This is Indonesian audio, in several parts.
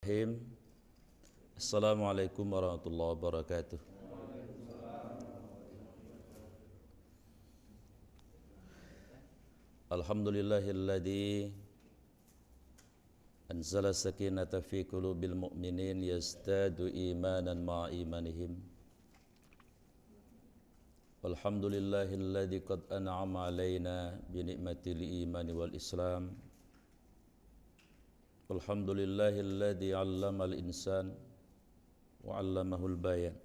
Bismillahirrahmanirrahim. Assalamualaikum warahmatullahi wabarakatuh. Alhamdulillahilladzi anzala sakinata fi qulubil mu'minin yazdadu imanan ma'a imanihim. Alhamdulillahilladzi qad an'ama alaina bi ni'matil imani wal islam. Alhamdulillahilladzi 'allamal insan wa 'allamahul bayan.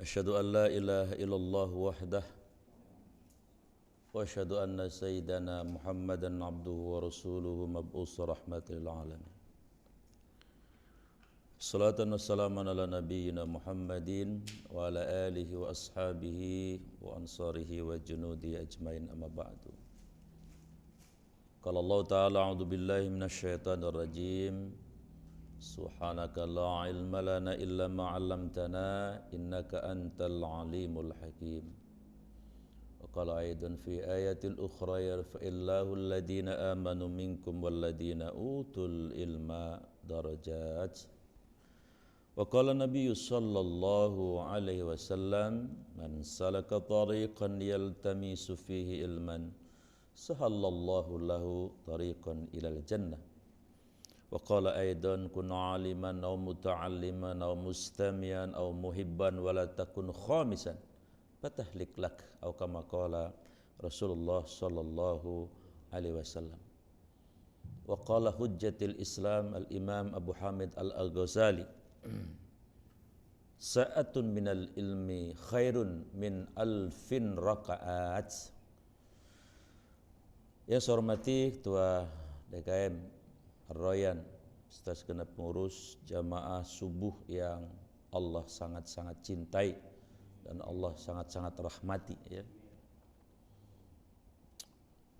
Asyhadu an la ilaha illallah wahdah wa asyhadu anna sayyidana Muhammadan 'abduhu wa rasuluhu mab'us rahmatil alamin. Salatan wa salaman ala nabiyyina Muhammadin wa ala alihi wa ashabihi wa ansarihi wa junudi ajmain amma ba'du. Qala Allah ta'ala a'udzu billahi minasy syaithanir rajim. Subhanaka la ilma lana illa ma 'allamtana innaka antal alimul hakim. Wa qala aidan fi ayatil ukhra yarfa'illahu alladhina amanu minkum walladhina utul ilma darajat. Wa qala nabiyyu sallallahu alaihi wasallam man salaka tariqan yaltamisu fihi ilman sahallallahu lahu tariqan ilal jannah. Wa qala aidan kun aliman aw muta'alliman aw mustami'an aw muhibban wa la takun khamisan fatahlik lak aw kama qala Rasulullah sallallahu alaihi wasallam. Wa qala hujjatul Islam al-Imam Abu Hamid al-Ghazali sa'atun minal ilmi khairun min alfin raka'at. Yang saya hormati Ketua DKM Ar-Royan, serta segenap pengurus jamaah subuh yang Allah sangat-sangat cintai dan Allah sangat-sangat rahmati, ya.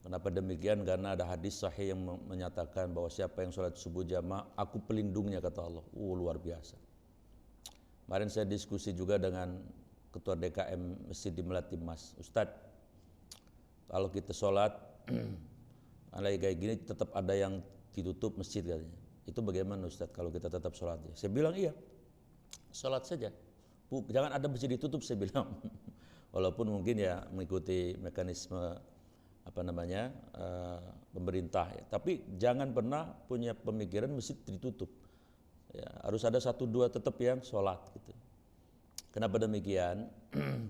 Kenapa demikian? Karena ada hadis sahih yang menyatakan bahwa siapa yang sholat subuh jamaah, aku pelindungnya, kata Allah. Luar biasa. Kemarin saya diskusi juga dengan Ketua DKM Masjid di Melati Mas, Ustadz, kalau kita sholat alai kayak gini tetap ada yang ditutup masjid katanya. Itu bagaimana Ustadz kalau kita tetap sholatnya? Saya bilang iya, sholat saja. Jangan ada masjid ditutup, saya bilang. Walaupun mungkin ya mengikuti mekanisme pemerintah ya. Tapi jangan pernah punya pemikiran masjid ditutup. Ya, harus ada satu dua tetap yang sholat gitu. Kenapa demikian?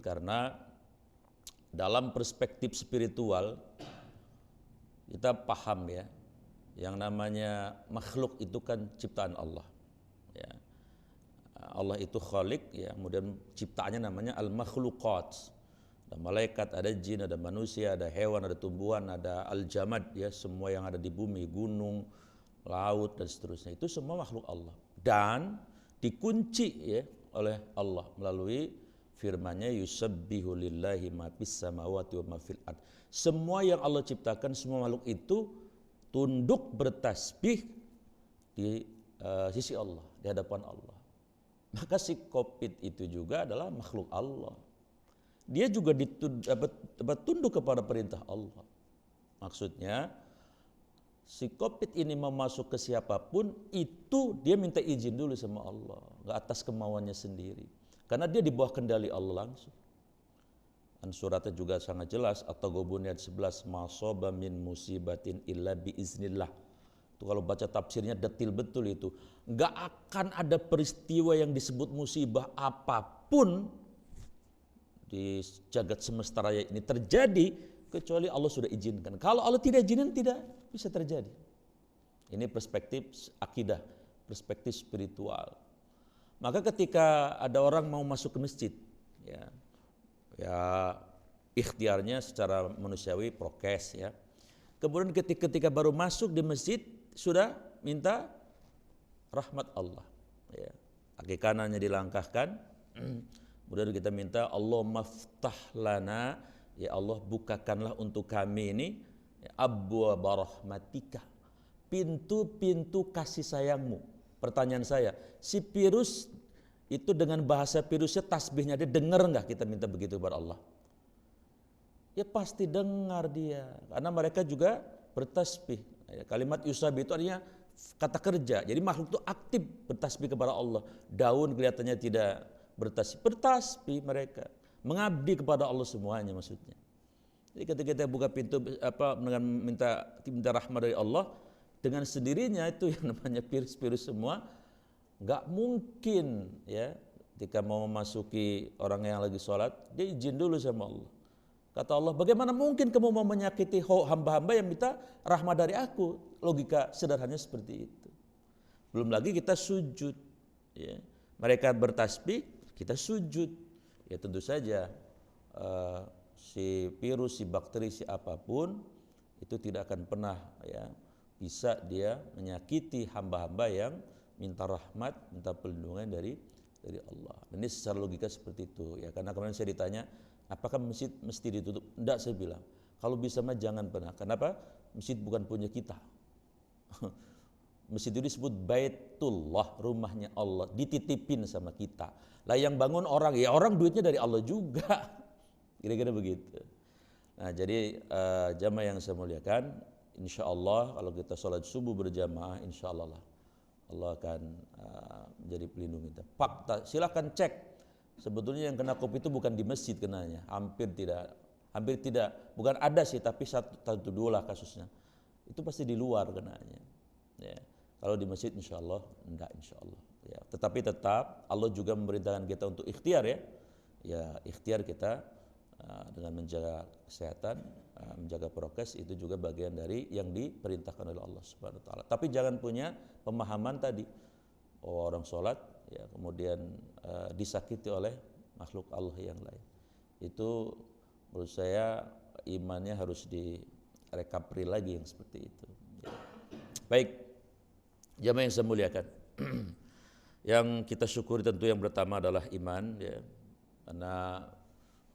Karena dalam perspektif spiritual kita paham ya, yang namanya makhluk itu kan ciptaan Allah. Ya. Allah itu khalik, ya, kemudian ciptaannya namanya al-makhluqat. Ada malaikat, ada jin, ada manusia, ada hewan, ada tumbuhan, ada al-jamad, ya, semua yang ada di bumi, gunung, laut dan seterusnya. Itu semua makhluk Allah. Dan dikunci ya oleh Allah melalui firman-Nya yusabbihu lillahi ma fis samawati wa ma fil ard. Semua yang Allah ciptakan, semua makhluk itu tunduk bertasbih di sisi Allah, di hadapan Allah. Maka si Kopit itu juga adalah makhluk Allah. Dia juga tunduk kepada perintah Allah. Maksudnya si Kopit ini mau masuk ke siapapun itu dia minta izin dulu sama Allah, nggak atas kemauannya sendiri. Karena dia di bawah kendali Allah langsung. Dan suratnya juga sangat jelas, At-Taghabun ayat 11, masoba min musibatin illa biiznillah. Itu kalau baca tafsirnya detil betul itu. Enggak akan ada peristiwa yang disebut musibah apapun di jagat semesta raya ini terjadi kecuali Allah sudah izinkan. Kalau Allah tidak izinin, tidak bisa terjadi. Ini perspektif akidah, perspektif spiritual. Maka ketika ada orang mau masuk ke masjid, ya ikhtiarnya secara manusiawi prokes, ya. Kemudian ketika baru masuk di masjid sudah minta rahmat Allah, ya. Kaki kanannya dilangkahkan, kemudian kita minta Allah maftah lana, ya Allah bukakanlah untuk kami ini ya, abwaaba rahmatika, pintu-pintu kasih sayangmu. Pertanyaan saya, si virus itu dengan bahasa virusnya, tasbihnya dia dengar nggak kita minta begitu kepada Allah? Ya pasti dengar dia, karena mereka juga bertasbih. Kalimat yusab itu artinya kata kerja. Jadi makhluk itu aktif bertasbih kepada Allah. Daun kelihatannya tidak bertasbih, bertasbih mereka. Mengabdi kepada Allah semuanya maksudnya. Jadi ketika kita buka pintu dengan minta rahmat dari Allah, dengan sendirinya itu yang namanya virus-virus semua nggak mungkin ya. Ketika mau memasuki orang yang lagi sholat, dia izin dulu sama Allah. Kata Allah, bagaimana mungkin kamu mau menyakiti hamba-hamba yang minta rahmat dari aku? Logika sederhananya seperti itu. Belum lagi kita sujud. Ya. Mereka bertasbih, kita sujud. Ya tentu saja si virus, si bakteri, si apapun itu tidak akan pernah ya bisa dia menyakiti hamba-hamba yang minta rahmat, minta perlindungan dari Allah. Ini secara logika seperti itu ya. Karena kemarin saya ditanya, apakah masjid mesti ditutup? Enggak, saya bilang. Kalau bisa mah jangan pernah. Kenapa? Masjid bukan punya kita. Masjid itu disebut Baitullah, rumahnya Allah, dititipin sama kita. Lah yang bangun orang, ya orang duitnya dari Allah juga. Kira-kira begitu. Nah, jadi jamaah yang saya muliakan, insya Allah kalau kita sholat subuh berjamaah, insya Allah Allah akan menjadi pelindung kita. Fakta, silakan cek. Sebetulnya yang kena COVID itu bukan di masjid kenanya, hampir tidak, bukan ada sih, tapi satu dua lah kasusnya. Itu pasti di luar kenanya. Ya. Kalau di masjid insya Allah enggak, insya Allah. Ya. Tetapi tetap Allah juga memerintahkan kita untuk ikhtiar ya. Ya ikhtiar kita dengan menjaga kesehatan, menjaga prokes itu juga bagian dari yang diperintahkan oleh Allah Subhanahu wa taala. Tapi jangan punya pemahaman tadi orang sholat ya kemudian disakiti oleh makhluk Allah yang lain. Itu menurut saya imannya harus direkapri lagi yang seperti itu. Ya. Baik, jamaah yang saya muliakan. Yang kita syukuri tentu yang pertama adalah iman ya. Karena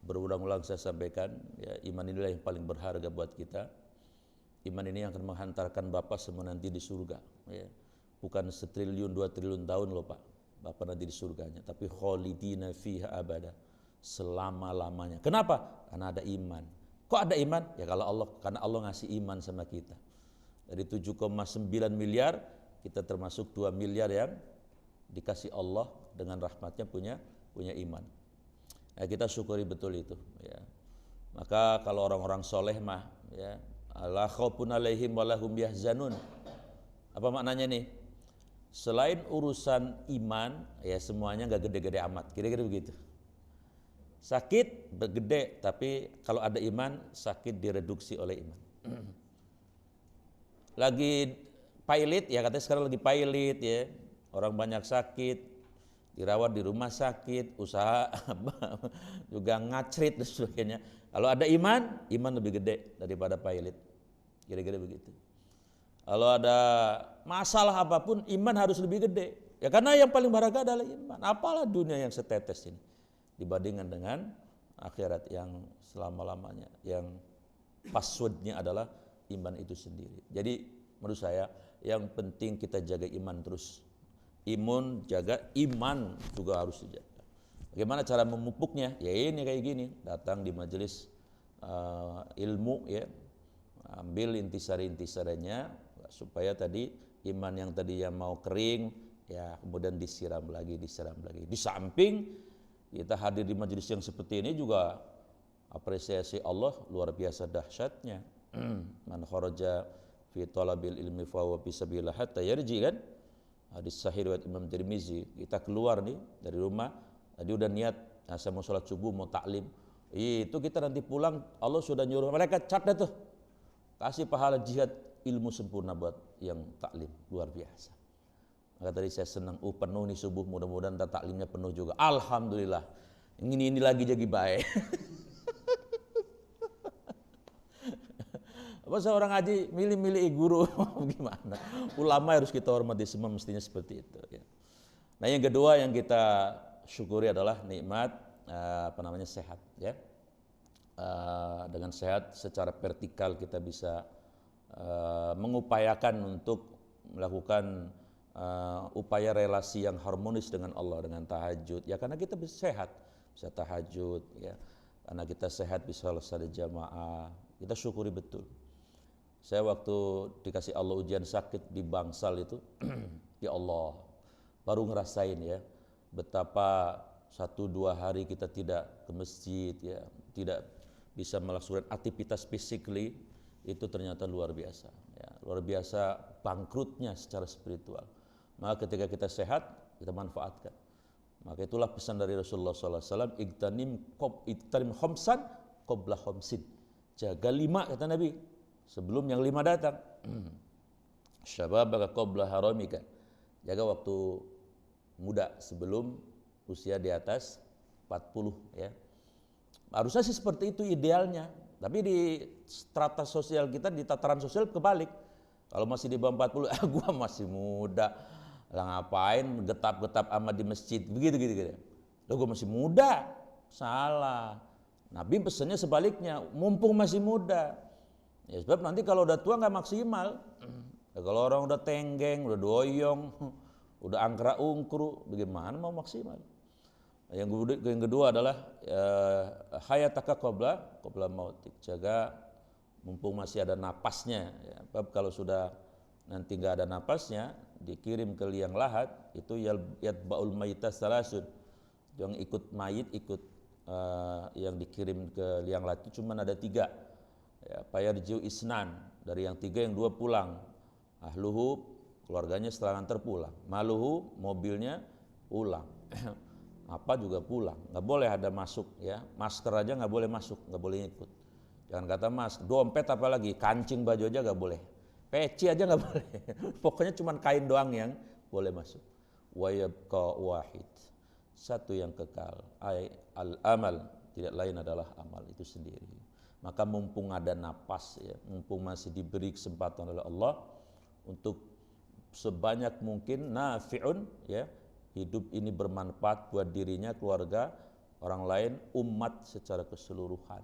berulang-ulang saya sampaikan, ya, iman inilah yang paling berharga buat kita. Iman ini yang akan menghantarkan Bapak semua nanti di surga. Ya. Bukan 1 triliun, 2 triliun tahun loh Pak, Bapak nanti di surganya. Tapi khalidina fiha abada, selama-lamanya. Kenapa? Karena ada iman. Kok ada iman? Ya karena Allah ngasih iman sama kita. Dari 7,9 miliar, kita termasuk 2 miliar yang dikasih Allah dengan rahmatnya punya iman. Ya, kita syukuri betul itu ya. Maka kalau orang-orang soleh mah ya, la khaufun alaihim wa lahum yahzanun. Apa maknanya nih? Selain urusan iman ya semuanya enggak gede-gede amat. Kira-kira begitu. Sakit gede, tapi kalau ada iman sakit direduksi oleh iman. Lagi pilot ya, katanya sekarang lagi pilot ya. Orang banyak sakit, dirawat di rumah sakit, usaha juga ngacrit dan sebagainya. Kalau ada iman lebih gede daripada pilot. Kira-kira begitu. Kalau ada masalah apapun, iman harus lebih gede. Ya karena yang paling berharga adalah iman. Apalah dunia yang setetes ini dibandingkan dengan akhirat yang selama-lamanya, yang passwordnya adalah iman itu sendiri. Jadi menurut saya yang penting kita jaga iman terus. Imun jaga, iman juga harus dijaga. Bagaimana cara memupuknya? Ya ini kayak gini, datang di majelis ilmu ya, ambil intisari-intisarinya supaya tadi iman yang tadi yang mau kering ya kemudian disiram lagi. Di samping kita hadir di majelis yang seperti ini juga apresiasi Allah luar biasa dahsyatnya. Man kharaja fi talabil ilmi fa huwa fi sabilillah hatta yarji kan? Hadis sahih riwayat Imam Tirmizi. Kita keluar nih dari rumah, tadi udah niat, saya mau sholat subuh, mau taklim. Itu kita nanti pulang, Allah sudah nyuruh mereka catat tuh, kasih pahala jihad ilmu sempurna buat yang taklim, luar biasa. Maka tadi saya senang, penuh nih subuh, mudah-mudahan taklimnya penuh juga. Alhamdulillah, ini lagi jadi baik. Masa orang ngaji milih-milih guru gimana? Ulama harus kita hormati semua, mestinya seperti itu ya. Nah, yang kedua yang kita syukuri adalah nikmat sehat ya. Dengan sehat secara vertikal kita bisa mengupayakan untuk melakukan upaya relasi yang harmonis dengan Allah dengan tahajud. Ya karena kita bisa sehat, bisa tahajud ya. Karena kita sehat bisa salat jamaah. Kita syukuri betul. Saya waktu dikasih Allah ujian sakit di Bangsal itu, ya Allah, baru ngerasain ya betapa 1-2 hari kita tidak ke masjid ya, tidak bisa melakukan aktivitas physically, itu ternyata luar biasa ya, luar biasa bangkrutnya secara spiritual. Maka ketika kita sehat, kita manfaatkan. Maka itulah pesan dari Rasulullah SAW, iktanim khomsan qabla khomsin. Jaga 5 kata Nabi, sebelum yang 5 datang. Syababaka qabla haramika. Jaga waktu muda sebelum usia di atas 40 ya. Harusnya sih seperti itu idealnya. Tapi di strata sosial kita, di tataran sosial kebalik. Kalau masih di bawah 40, gua masih muda. Lah ngapain getap-getap amat di masjid, begitu. Loh gua masih muda. Salah. Nabi pesannya sebaliknya, mumpung masih muda. Ya sebab nanti kalau udah tua nggak maksimal. Ya, kalau orang udah tenggeng, udah doyong, udah angkra ungkru, bagaimana mau maksimal? Yang kedua adalah hayataka qabla mautik. Jaga mumpung masih ada napasnya ya. Sebab kalau sudah nanti nggak ada napasnya, dikirim ke liang lahat, itu yatba'ul mayyita salasun. Yang ikut mayit, yang dikirim ke liang lahat itu cuma ada 3 ya, payarjiu isnan, dari yang 3 yang 2 pulang, ahluhu keluarganya setelah nganter pulang, maluhu mobilnya pulang, apa juga pulang, nggak boleh ada masuk ya, masker aja nggak boleh masuk, nggak boleh ikut, jangan kata masker, dompet apalagi, kancing baju aja nggak boleh, peci aja nggak boleh, pokoknya cuma kain doang yang boleh masuk. Wa yabqa wahid, satu yang kekal, al-amal, tidak lain adalah amal itu sendiri. Maka mumpung ada napas ya, mumpung masih diberi kesempatan oleh Allah untuk sebanyak mungkin nafi'un ya, hidup ini bermanfaat buat dirinya, keluarga, orang lain, umat secara keseluruhan.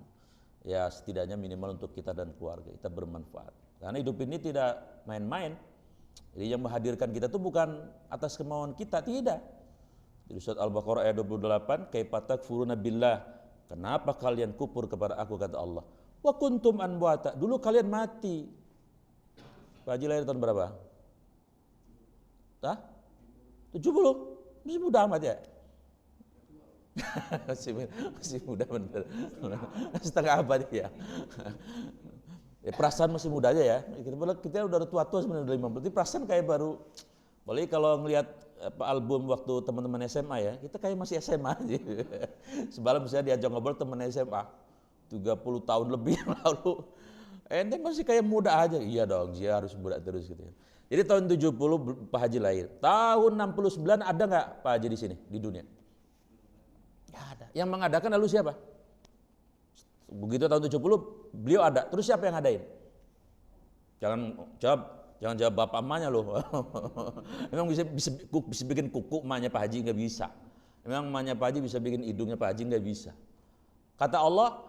Ya setidaknya minimal untuk kita dan keluarga kita bermanfaat. Karena hidup ini tidak main-main. Jadi yang menghadirkan kita itu bukan atas kemauan kita, tidak. Di surat Al-Baqarah ayat 28, kaifa takfuruna billah, kenapa kalian kufur kepada aku, kata Allah. Wa kuntum amwata, dulu kalian mati. Pak Haji lahir tahun berapa? 70. Masih muda amat ya. masih muda bener. Setengah abad ya. Perasaan masih muda aja ya. Kita udah tua-tua sebenarnya, udah 50. Tapi perasaan kayak baru. Apalagi kalau ngelihat album waktu teman-teman SMA ya, kita kayak masih SMA aja. Semalam saya diajak ngobrol teman SMA 30 tahun lebih yang lalu. Ente masih kayak muda aja. Iya dong, dia harus muda terus gitu ya. Jadi tahun 70 Pak Haji lahir. Tahun 69 ada nggak Pak Haji di sini di dunia? Nggak ada. Yang mengadakan lalu siapa? Begitu tahun 70 beliau ada. Terus siapa yang ngadain? Jangan jawab bapak emaknya loh. Memang bisa bikin kuku emaknya Pak Haji, nggak bisa. Memang emaknya Pak Haji bisa bikin hidungnya Pak Haji, nggak bisa. Kata Allah,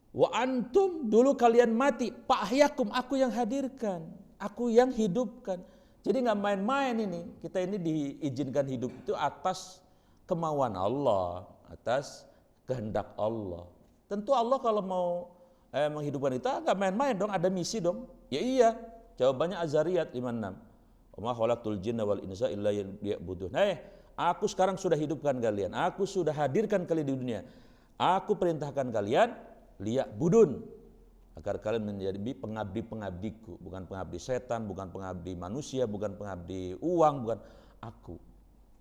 wa antum, dulu kalian mati, Pak Ahyakum, aku yang hadirkan, aku yang hidupkan. Jadi nggak main-main ini. Kita ini diizinkan hidup itu atas kemauan Allah, atas kehendak Allah. Tentu Allah kalau mau menghidupkan kita nggak main-main dong, ada misi dong. Ya iya. Jawabannya Az-Zariyat 56. Wa ma khalaqtul jinna wal insa illa liya'budun. Aku sekarang sudah hidupkan kalian. Aku sudah hadirkan kalian di dunia. Aku perintahkan kalian liya'budun, agar kalian menjadi pengabdi-pengabdiku, bukan pengabdi setan, bukan pengabdi manusia, bukan pengabdi uang, bukan aku.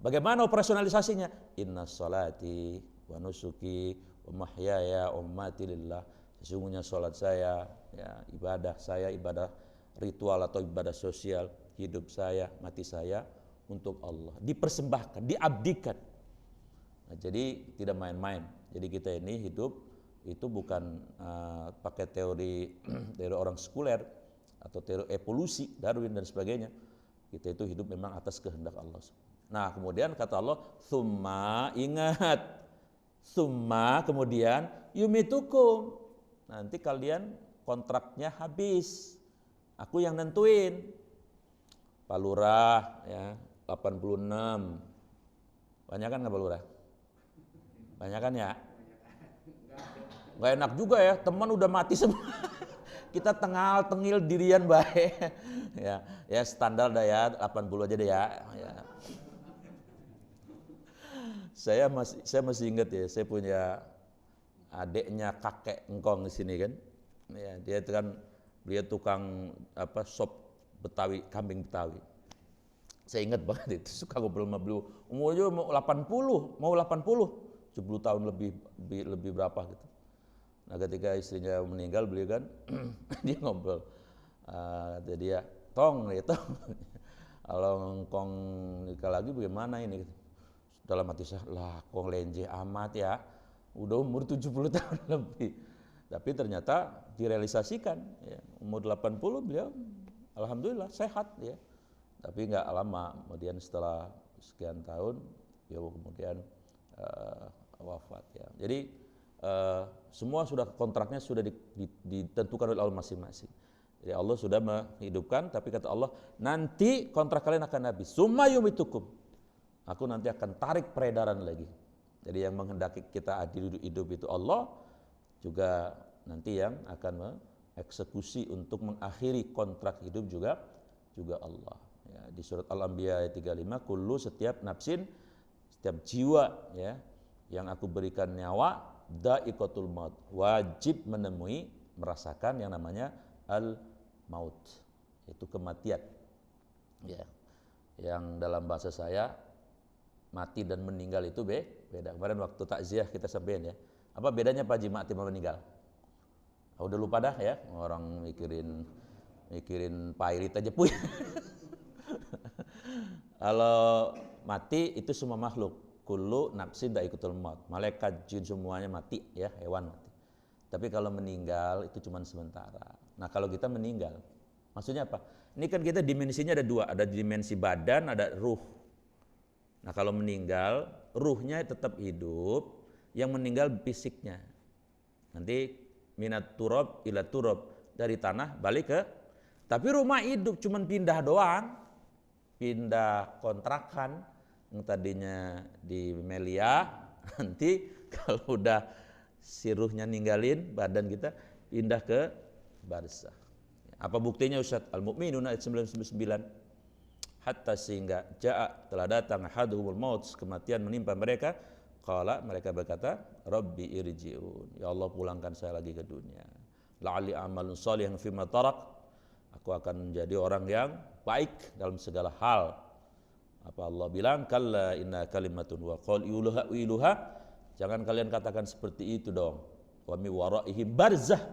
Bagaimana operasionalisasinya? Inna salati wa nusuki wa mahyaya wa mamati lillah. Sesungguhnya salat saya, ya, ibadah ritual atau ibadah sosial, hidup saya, mati saya untuk Allah, dipersembahkan, diabdikan. Nah, jadi tidak main-main. Jadi kita ini hidup itu bukan pakai teori orang sekuler atau teori evolusi, Darwin dan sebagainya. Kita itu hidup memang atas kehendak Allah. Nah kemudian kata Allah, summa, ingat, summa kemudian yumitukum, nanti kalian kontraknya habis. Aku yang nentuin. Pak Lurah ya 86. Banyak kan nggak Pak Lurah? Banyak kan ya? Nggak enak juga ya, teman udah mati semua. kita tengil dirian baik. ya standar dah ya, 80 aja deh ya. Saya masih ingat ya, saya punya adiknya kakek engkong di sini kan. Ya, dia tukang sop Betawi, kambing Betawi. Saya ingat banget itu, suka ngobrol sama beliau. Umurnya mau 80, 10 tahun lebih berapa gitu. Nah, ketika istrinya meninggal, beliau kan dia ngobrol. Kata dia, tong, kalau engkong nikah lagi bagaimana ini? Dalam hati saya, lah kong lenje amat ya, udah umur 70 tahun lebih. Tapi ternyata direalisasikan, ya, umur 80 beliau alhamdulillah sehat ya. Tapi nggak lama, kemudian setelah sekian tahun, ya kemudian wafat ya. Jadi semua kontraknya sudah ditentukan oleh Allah masing-masing. Jadi Allah sudah menghidupkan, tapi kata Allah, nanti kontrak kalian akan habis. Summa yumitukum. Aku nanti akan tarik peredaran lagi. Jadi yang menghendaki kita adil hidup itu Allah, juga nanti yang akan mengeksekusi untuk mengakhiri kontrak hidup juga Allah. Ya, di surat Al-Anbiya ayat 35, kullu setiap nafsin, setiap jiwa ya yang aku berikan nyawa, da'iqatul maut, wajib merasakan yang namanya al-maut, itu kematian. Ya. Yang dalam bahasa saya mati dan meninggal itu beda. Kemarin waktu takziah kita sampaikan ya. Apa bedanya Pak Haji mati sama meninggal? Udah lupa dah ya, orang mikirin pairit aja puy. Kalau mati itu semua makhluk, kullu nafsin dha'iqatul maut. Malaikat, jin semuanya mati ya, hewan mati. Tapi kalau meninggal itu cuma sementara. Nah, kalau kita meninggal, maksudnya apa? Ini kan kita dimensinya ada dua, ada dimensi badan, ada ruh. Nah, kalau meninggal, ruhnya tetap hidup, yang meninggal fisiknya. Nanti minat turab ila turab, dari tanah balik ke, tapi rumah hidup cuman pindah doang, pindah kontrakan yang tadinya di Melia, nanti kalau udah si ruhnya ninggalin badan kita, pindah ke barzakh. Apa buktinya Ustaz? Al-Mu'minun ayat 99. Hatta sehingga ja'a telah datang haduhumul maut, kematian menimpa mereka, qala mereka berkata, Rabbi irji'un, ya Allah pulangkan saya lagi ke dunia. La'ali amalun shalihan fima tarak, aku akan menjadi orang yang baik dalam segala hal. Apa Allah bilang? Kalla inna kalimatun wa qul iluha, jangan kalian katakan seperti itu dong. Wa mi waraihim barzah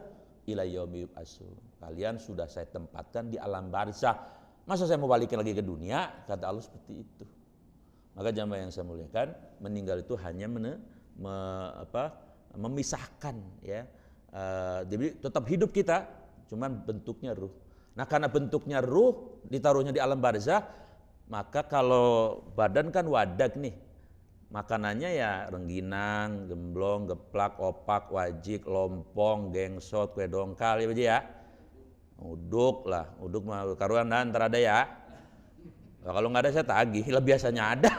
ila yaumi yub'atsun. Kalian sudah saya tempatkan di alam barzah. Masa saya mau balikin lagi ke dunia? Kata Allah seperti itu. Maka jamaah yang saya muliakan, meninggal itu hanya memisahkan ya. Jadi tetap hidup kita, cuman bentuknya ruh. Nah, karena bentuknya ruh ditaruhnya di alam barzah, maka kalau badan kan wadah nih. Makanannya ya rengginang, gemblong, geplak, opak, wajik, lompong, gengsot, kue dongkal ya. Uduk mah karuan dan ntar ada ya. Nah, kalau nggak ada saya tagih, lah biasanya ada.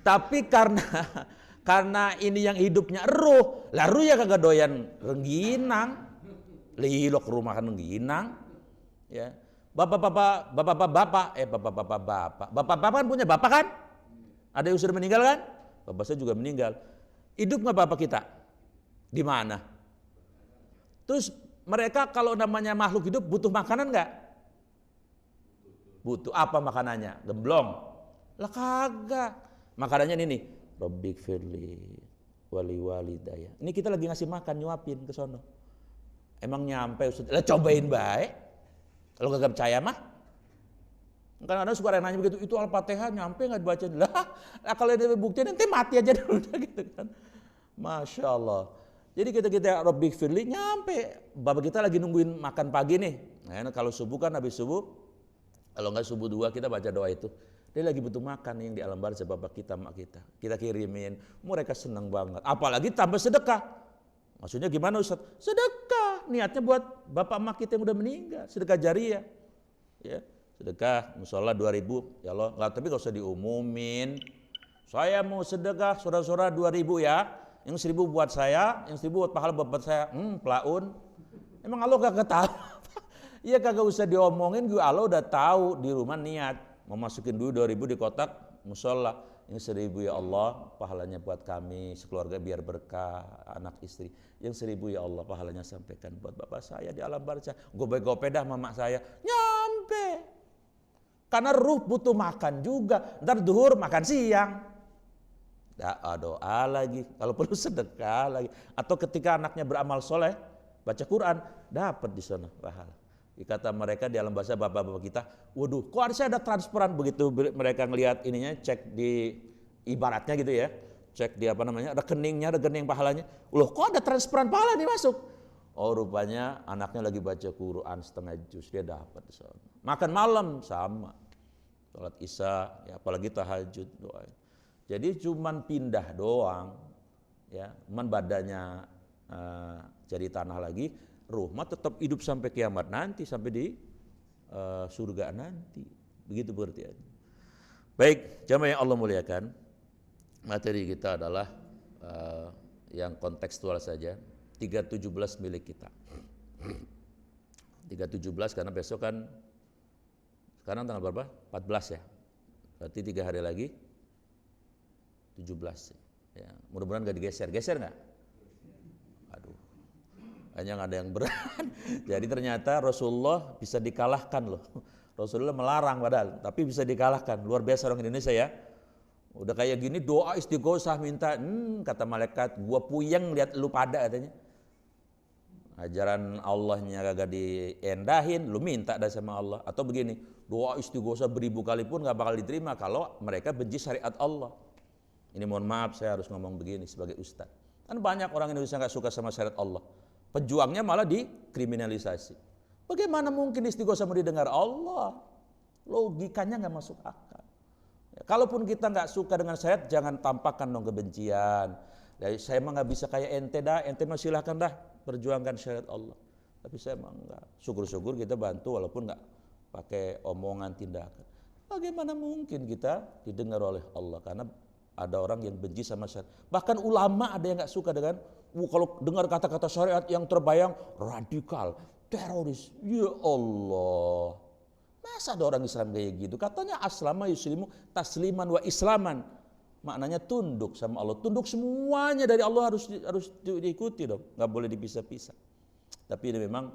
Tapi karena ini yang hidupnya ruh, lah ruh ya kagak doyan rengginang. Lilok rumah kan rengginang. Ya. Bapak kan punya bapak kan? Ada yang sudah meninggal kan? Bapak saya juga meninggal. Hidup nggak bapak kita? Di mana? Terus mereka kalau namanya makhluk hidup butuh makanan nggak? Butuh apa makanannya? Gemblong? Lah kagak. Makanannya ini nih. Rabbik firli wali walidaya. Ini kita lagi ngasih makan, nyuapin ke sono. Emang nyampe Ustaz? Lah cobain baik. Kalau kagak percaya mah. Kan ada suka nanya begitu, itu Al-Fatihah nyampe nggak dibaca? Lah kalau ada bukti nanti mati aja dulu gitu kan. Masya Allah. Jadi kita Rabbik firli nyampe. Bapak kita lagi nungguin makan pagi nih. Nah, kalau subuh kan habis subuh, kalau nggak subuh 2 kita baca doa itu. Dia lagi butuh makan yang di alam barzah bapak kita, mak kita. Kita kirimin, mereka senang banget. Apalagi tambah sedekah. Maksudnya gimana Ustaz? Sedekah. Niatnya buat bapak mak kita yang udah meninggal. Sedekah jariah. Ya, sedekah musola 2.000. Ya Allah, nggak, tapi nggak usah diumumin. Saya mau sedekah saudara-saudara 2.000 ya. Yang 1.000 buat saya, yang 1.000 buat pahala bapak saya. Pelaun. Emang Allah kagak tahu? Iya kagak usah diomongin, gue Allah udah tahu di rumah niat mau masukin dulu 2.000 di kotak musola, yang 1.000 ya Allah pahalanya buat kami sekeluarga biar berkah anak istri, yang 1.000 ya Allah pahalanya sampaikan buat bapak saya di alam barzah, gue gope dah mama saya, nyampe. Karena ruh butuh makan juga, ntar duhur makan siang, doa lagi, kalau perlu sedekah lagi, atau ketika anaknya beramal soleh baca Quran dapat di sana pahala. Kata mereka di alam bahasa bapak-bapak kita, waduh, kok ada transparan, begitu mereka ngelihat ininya, cek di ibaratnya gitu ya, cek di rekening pahalanya, loh kok ada transparan pahala nih masuk? Oh rupanya anaknya lagi baca Quran setengah juz, dia dapat di sana. Makan malam sama, sholat isya, ya apalagi tahajud doa. Jadi cuman pindah doang, ya, badannya jadi tanah lagi, ruh mah tetap hidup sampai kiamat nanti, sampai di surga nanti. Begitu pengertiannya. Baik, jamaah yang Allah muliakan, materi kita adalah yang kontekstual saja. 317 milik kita. 317 karena besok kan, sekarang tanggal berapa? 14 ya. Berarti 3 hari lagi 17. Ya, mudah-mudahan gak digeser. Geser nggak? Aduh, hanya nggak ada yang berat. Jadi ternyata Rasulullah bisa dikalahkan loh. Rasulullah melarang padahal, tapi bisa dikalahkan. Luar biasa orang Indonesia ya. Udah kayak gini doa istighosah minta, kata malaikat, gua puyeng lihat lu pada katanya. Ajaran Allahnya kagak diendahin, lu minta dah sama Allah. Atau begini, doa istighosah 1000 kali pun gak bakal diterima kalau mereka benci syariat Allah. Ini mohon maaf saya harus ngomong begini sebagai ustaz. Kan banyak orang Indonesia gak suka sama syariat Allah. Pejuangnya malah dikriminalisasi. Bagaimana mungkin istighosah mau didengar Allah? Logikanya gak masuk akal. Ya, kalaupun kita gak suka dengan syariat, jangan tampakkan dong kebencian. Dari saya mah gak bisa kayak ente dah, ente mah silahkan dah perjuangkan syariat Allah. Tapi saya mah enggak. Syukur-syukur kita bantu walaupun enggak pakai omongan tindakan. Bagaimana mungkin kita didengar oleh Allah? Karena ada orang yang benci sama syariat. Bahkan ulama ada yang enggak suka dengan, kalau dengar kata-kata syariat yang terbayang radikal, teroris. Ya Allah. Masa ada orang Islam kayak gitu? Katanya aslama yuslimu tasliman wa islaman. Maknanya tunduk sama Allah, tunduk semuanya dari Allah harus diikuti dong, nggak boleh dipisah-pisah. Tapi ini memang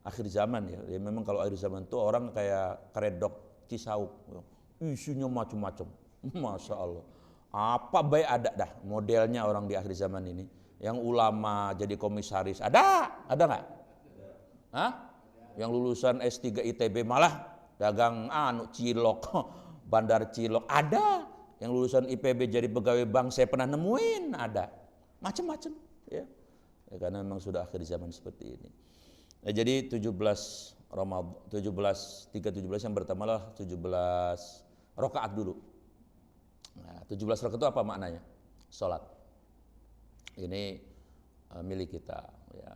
akhir zaman ya. Memang kalau akhir zaman itu orang kayak keredok Cisauk, isinya macam-macam, masya Allah. Apa baik ada dah modelnya orang di akhir zaman ini. Yang ulama jadi komisaris, ada nggak? Hah? Yang lulusan S3 ITB malah dagang cilok, bandar cilok, ada. Yang lulusan IPB jadi pegawai bank saya pernah nemuin, ada. Macam-macam ya. Ya. Karena memang sudah akhir zaman seperti ini. Nah, jadi 17 Ramadan, 317 yang pertama lah 17 rakaat dulu. Nah, 17 rakaat itu apa maknanya? Salat. Ini milik kita ya.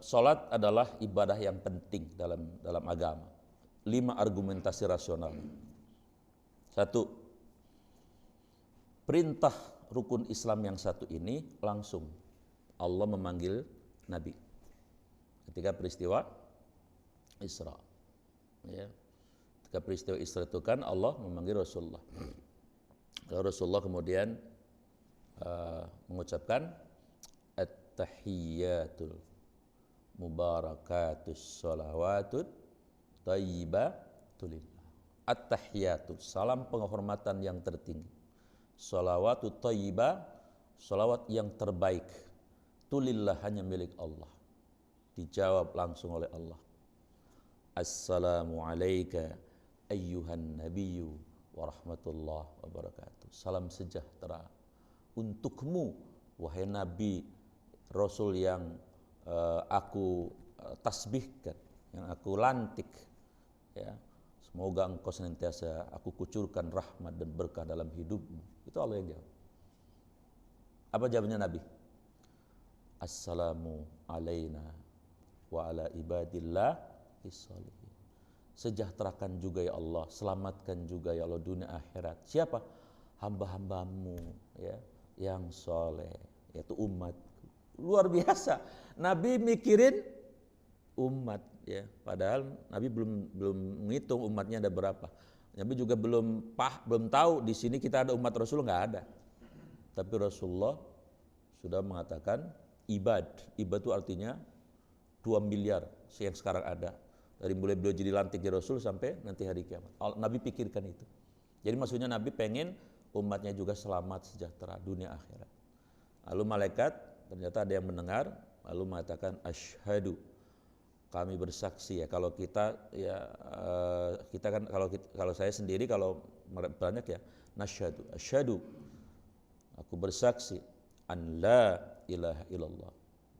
Salat adalah ibadah yang penting dalam agama. 5 argumentasi rasional. 1, perintah rukun Islam yang satu ini langsung Allah memanggil Nabi ketika peristiwa Isra. Ya. Ketika peristiwa Isra itu kan Allah memanggil Rasulullah. Lalu Rasulullah kemudian mengucapkan at-tahiyyatul mubarakatus sholawatut thayyibatul lillah. At-tahiyatu, salam penghormatan yang tertinggi. Sholawatu thayyibah, sholawat yang terbaik. Tulillah, hanya milik Allah. Dijawab langsung oleh Allah. Assalamu alayka ayyuhan nabiyyu wa rahmatullah wa barakatuh. Salam sejahtera untukmu, wahai Nabi, Rasul yang aku tasbihkan, yang aku lantik. Ya. Semoga engkau senantiasa aku kucurkan rahmat dan berkah dalam hidupmu. Itu Allah yang jawab. Apa jawabannya Nabi? Assalamu alayna wa ala ibadillah is-shalihin. Sejahterakan juga ya Allah, selamatkan juga ya Allah dunia akhirat. Siapa? Hamba-hambamu ya, yang soleh, yaitu umatku. luar biasa. Nabi mikirin umat ya, padahal Nabi belum menghitung umatnya ada berapa. Nabi juga belum tahu di sini kita ada umat Rasul, nggak ada. Tapi Rasulullah sudah mengatakan ibad itu artinya 2 miliar yang sekarang ada. Dari mulai beliau jadi lantik jadi Rasul sampai nanti hari kiamat. Nabi pikirkan itu. Jadi maksudnya Nabi pengen umatnya juga selamat sejahtera dunia akhirat. Lalu malaikat ternyata ada yang mendengar lalu mengatakan asyhadu, kami bersaksi ya, kalau kita ya kita kan kalau saya sendiri kalau banyak ya nasyhadu, asyhadu, aku bersaksi an la ilaha illallah,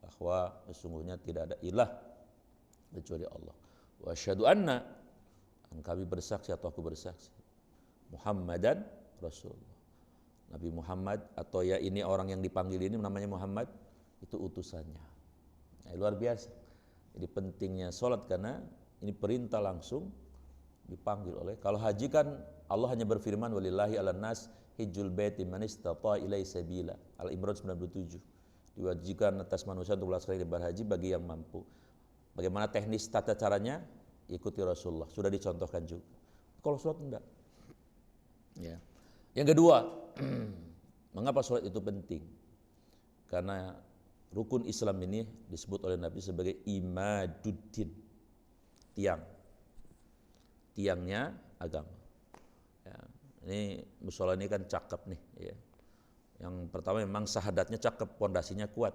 bahwa sesungguhnya tidak ada ilah kecuali Allah. Wa asyhadu anna, kami bersaksi atau aku bersaksi Muhammadan Rasulullah, Nabi Muhammad atau ya ini orang yang dipanggil ini namanya Muhammad itu utusannya. Nah, luar biasa. Jadi pentingnya sholat karena ini perintah langsung dipanggil oleh. Kalau haji kan Allah hanya berfirman walillahi 'alan nas hijjul baiti man istata'a ilaihi sabila. Al-Imran 97. Diwajibkan atas manusia untuk melaksanakan ibadah haji bagi yang mampu. Bagaimana teknis tata caranya? Ikuti Rasulullah. Sudah dicontohkan juga. Kalau sholat enggak. Ya. Yang kedua, mengapa sholat itu penting? Karena rukun Islam ini disebut oleh Nabi sebagai imaduddin, tiangnya agama. Ya, ini musola ini kan cakep nih. Ya. Yang pertama memang syahadatnya cakep, pondasinya kuat.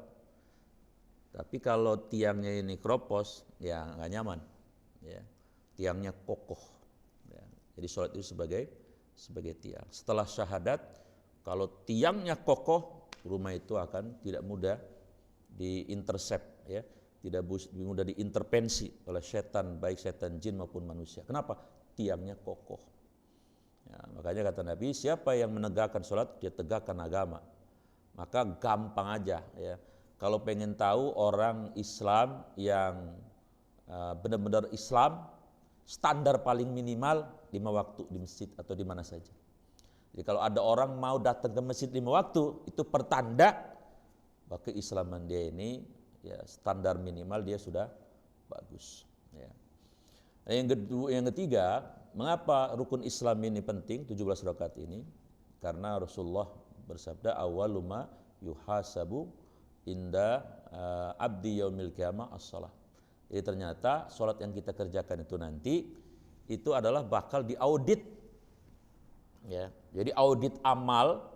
Tapi kalau tiangnya ini keropos, ya nggak nyaman. Ya. Tiangnya kokoh. Ya. Jadi sholat itu sebagai tiang. Setelah syahadat, kalau tiangnya kokoh, rumah itu akan tidak mudah diintercept, ya, tidak mudah diintervensi oleh setan, baik setan jin maupun manusia. Kenapa? Tiangnya kokoh. Ya, makanya kata Nabi, siapa yang menegakkan sholat, dia tegakkan agama. Maka gampang aja, ya. Kalau pengen tahu orang Islam yang benar-benar Islam, standar paling minimal 5 waktu di masjid atau di mana saja. Jadi kalau ada orang mau datang ke masjid 5 waktu, itu pertanda bahwa keislaman dia ini ya standar minimal dia sudah bagus. Ya. Nah, yang ketiga, mengapa rukun Islam ini penting 17 rakaat ini? Karena Rasulullah bersabda awwaluma yuhasabu inda abdi yaumil qiyamah as-shalah. Jadi ternyata sholat yang kita kerjakan itu nanti itu adalah bakal diaudit. Ya, jadi audit amal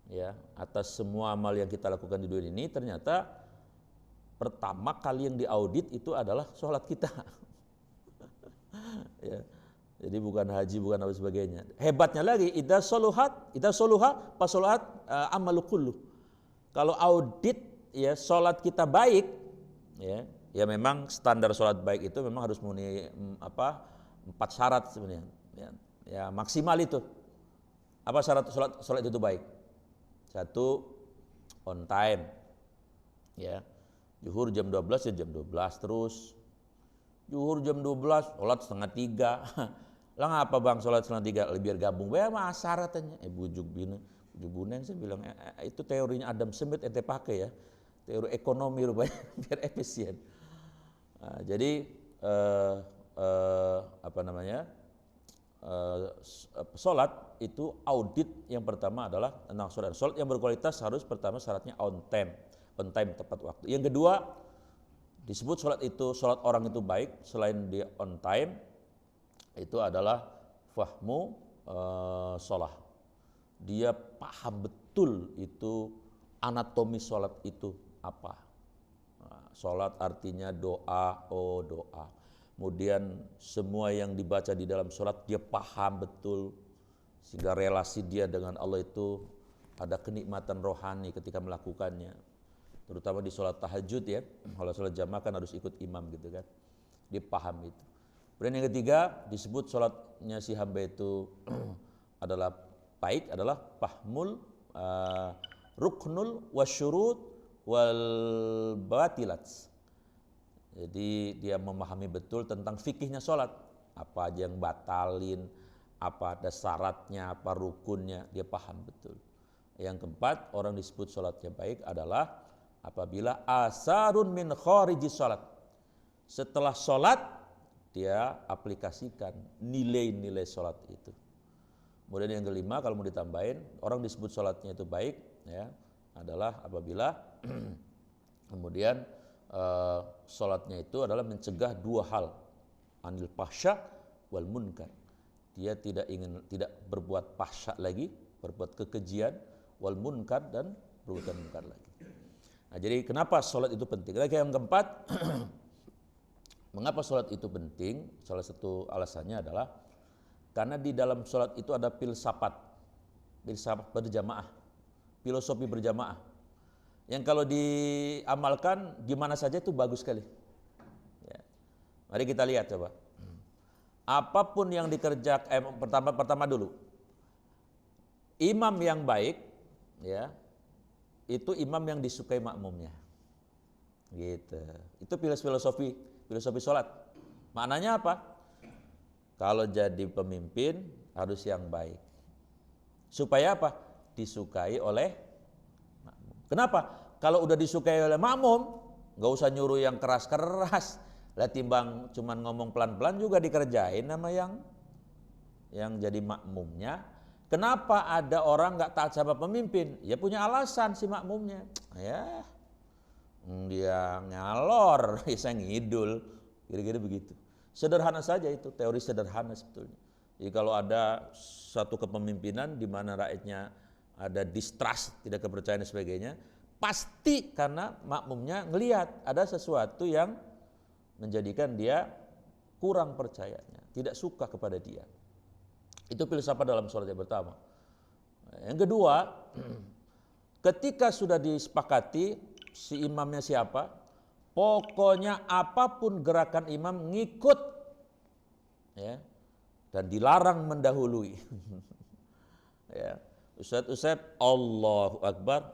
ya atas semua amal yang kita lakukan di dunia ini ternyata pertama kali yang diaudit itu adalah sholat kita. Ya, jadi bukan haji, bukan apa sebagainya. Hebatnya lagi, idza soluha fasoluhat amalu kullu. Kalau audit ya sholat kita baik, ya memang standar sholat baik itu memang harus memenuhi 4 syarat sebenarnya. Ya maksimal itu. Apa syarat sholat itu baik? 1, on time. Ya. Zuhur jam 12 ya jam 12 terus. Zuhur jam 12, sholat setengah 3. Lah ngapa bang sholat setengah 3? Biar gabung. Ya mas syaratnya. Bujuk buneng saya bilang itu teorinya Adam Smith ente pakai ya. Teori ekonomi rupanya biar efisien. Nah, jadi sholat itu audit yang pertama adalah tentang sholat. Sholat yang berkualitas harus pertama syaratnya on time tepat waktu. Yang kedua disebut sholat orang itu baik selain dia on time itu adalah fahmu sholat. Dia paham betul itu anatomi sholat itu apa. Nah, sholat artinya doa, doa. Kemudian semua yang dibaca di dalam sholat dia paham betul sehingga relasi dia dengan Allah itu ada kenikmatan rohani ketika melakukannya, terutama di sholat tahajud ya. Kalau sholat jamaah kan harus ikut imam gitu kan, dia paham itu. Kemudian yang ketiga disebut sholatnya si hamba itu adalah baik adalah fahmul ruknul wasyurut wal batilat. Jadi dia memahami betul tentang fikihnya sholat, apa aja yang batalin, apa ada syaratnya, apa rukunnya, dia paham betul. Yang keempat, orang disebut sholatnya baik adalah apabila asarun min kharijis salat. Setelah salat dia aplikasikan nilai-nilai salat itu. Kemudian yang kelima, kalau mau ditambahin, orang disebut salatnya itu baik ya, adalah apabila kemudian salatnya itu adalah mencegah dua hal, anil fahsya wal munkar. Dia tidak berbuat fahsya lagi, berbuat kekejian, wal munkar, dan perbuatan munkar lagi. Nah, jadi kenapa salat itu penting? Lagi yang keempat, mengapa salat itu penting? Salah satu alasannya adalah karena di dalam salat itu ada filsafat berjamaah, filosofi berjamaah. Yang kalau diamalkan di mana saja itu bagus sekali. Ya. Mari kita lihat coba. Apapun yang dikerjakan, pertama dulu, imam yang baik, ya, itu imam yang disukai makmumnya. Gitu. Itu filosofi sholat. Maknanya apa? Kalau jadi pemimpin harus yang baik. Supaya apa? Disukai oleh makmum. Kenapa? Kalau udah disukai oleh makmum, nggak usah nyuruh yang keras-keras. Lah timbang cuman ngomong pelan-pelan juga dikerjain sama yang jadi makmumnya. Kenapa ada orang nggak taat sama pemimpin? Ya punya alasan si makmumnya. Ya, dia ngalor, saya ngidul, kira-kira begitu. Sederhana saja itu, teori sederhana sebetulnya. Jadi kalau ada satu kepemimpinan di mana rakyatnya ada distrust, tidak kepercayaan dan sebagainya, pasti karena makmumnya ngelihat ada sesuatu yang menjadikan dia kurang percayanya, tidak suka kepada dia. Itu filsafat dalam sholat yang pertama. Yang kedua, ketika sudah disepakati si imamnya siapa, pokoknya apapun gerakan imam ngikut, ya, dan dilarang mendahului. Ya, Ustaz, Allahu Akbar,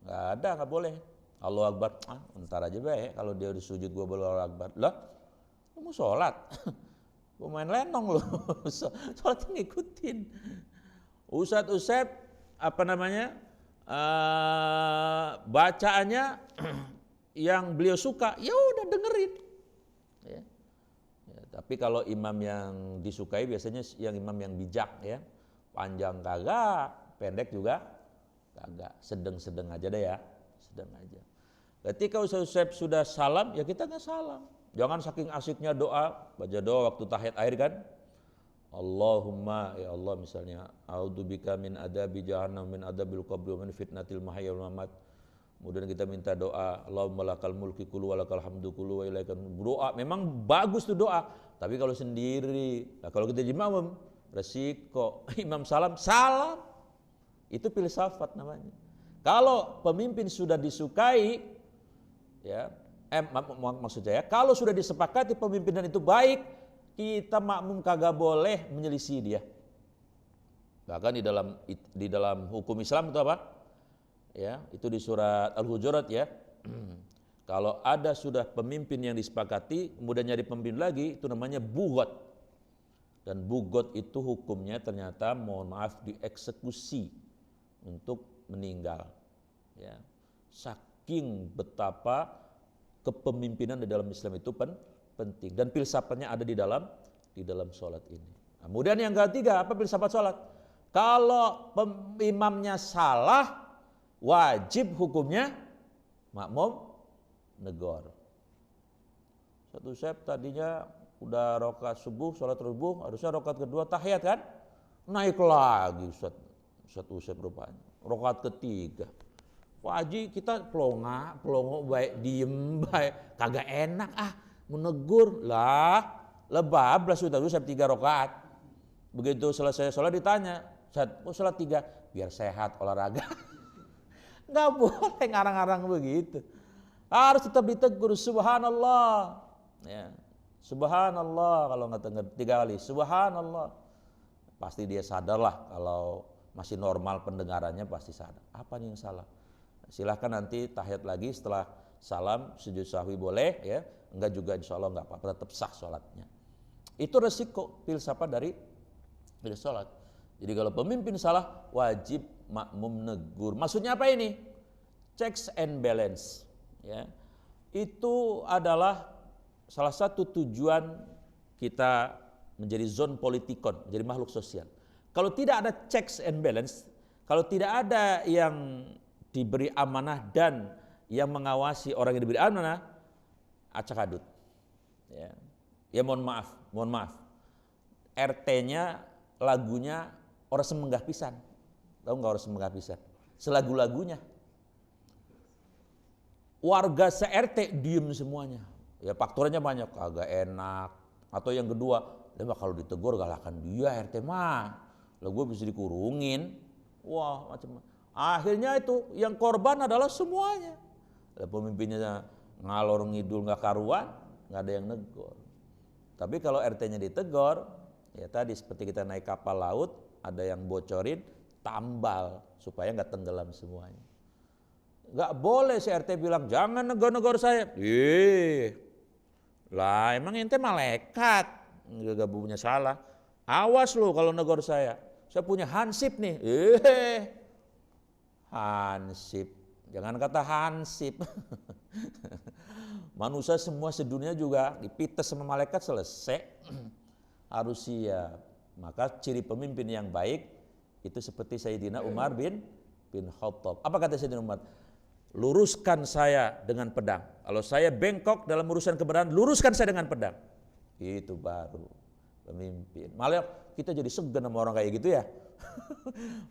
nggak boleh. Allahu Akbar, ntar aja baik, kalau dia udah sujud gua baru Allahu Akbar. Lah, lu mau sholat? Gua main lenong lu, sholat ngikutin. Ustaz, bacaannya yang beliau suka, ya udah dengerin. Ya. Ya, tapi kalau imam yang disukai biasanya yang imam yang bijak, ya, panjang kagak, pendek juga kagak, sedang aja deh ya, sedang aja. Ketika Ustaz sudah salam, ya kita nggak salam. Jangan saking asiknya doa, baca doa waktu tahiyat akhir kan. Allahumma, ya Allah misalnya, a'udzubika min adabi jahannam, min adabil qabri, min fitnatil mahya wal mamat. Kemudian kita minta doa, Allahumma lakal mulki kullu wa lakal hamdu kullu wa ilaikal. Doa memang bagus tuh doa, tapi kalau sendiri, nah kalau kita jadi imam, resiko imam salam, itu filsafat namanya. Kalau pemimpin sudah disukai, ya, maksud saya, kalau sudah disepakati pemimpinan itu baik, kita makmum kagak boleh menyelisih dia. Bahkan di dalam hukum Islam itu apa? Ya, itu di surat Al-Hujurat ya. Kalau ada sudah pemimpin yang disepakati, kemudian nyari pemimpin lagi, itu namanya bugot. Dan bugot itu hukumnya ternyata, mohon maaf, dieksekusi untuk meninggal. Ya. Saking betapa kepemimpinan di dalam Islam itu penting, dan filsafatnya ada di dalam sholat ini. Nah, kemudian yang ketiga, apa filsafat sholat? Kalau imamnya salah, wajib hukumnya makmum negor. Satu Ustaz tadinya udah rakaat subuh, sholat subuh, harusnya rakaat kedua tahiyat kan? Naik lagi Ustaz rupanya. Rakaat ketiga. Pak Haji kita pelongo baik, diem baik, kagak enak menegur lah, lebablas sudah Ustaz 3 rakaat. Begitu selesai sholat ditanya, Ustaz, kok sholat 3? Biar sehat olahraga. Nggak boleh ngarang-ngarang begitu. Harus tetap ditegur, subhanallah. Ya, subhanallah kalau nggak dengar 3 kali, subhanallah. Pasti dia sadar lah, kalau masih normal pendengarannya pasti sadar. Apa nih yang salah? Silahkan nanti tahiyat lagi setelah salam, sujud sahwi boleh ya, enggak juga insya Allah enggak apa-apa, tetap sah sholatnya. Itu resiko filsafat dari sholat. Jadi kalau pemimpin salah, wajib makmum negur. Maksudnya apa ini? checks and balance, ya. Itu adalah salah satu tujuan kita menjadi zon politikon, menjadi makhluk sosial. Kalau tidak ada checks and balance, kalau tidak ada yang diberi amanah dan yang mengawasi orang yang diberi amanah, acak adut. Ya mohon maaf. RT-nya lagunya orang semenggah pisan. Tahu nggak orang semenggah pisan? Selagu-lagunya. Warga se-RT diem semuanya. Ya faktornya banyak, agak enak. Atau yang kedua, kalau ditegur galakkan dia RT mah. Lah gue bisa dikurungin. Wah macam. Akhirnya itu yang korban adalah semuanya. Pemimpinnya ngalor ngidul nggak karuan, nggak ada yang negor. Tapi kalau RT-nya ditegur, ya tadi seperti kita naik kapal laut, ada yang bocorin, tambal supaya nggak tenggelam semuanya. Nggak boleh si RT bilang jangan negor-negor saya. Lah emang ente malaikat, nggak punya salah. Awas lu kalau negor saya punya hansip nih. Hansip, jangan kata hansip. Manusia semua sedunia juga dipites sama malaikat selesai. Harus siap. Maka ciri pemimpin yang baik itu seperti Sayyidina Umar bin Khattab. Apa kata Sayyidina Umar? Luruskan saya dengan pedang. Kalau saya bengkok dalam urusan kebenaran, luruskan saya dengan pedang. Itu baru pemimpin. Malah kita jadi segan sama orang kayak gitu ya.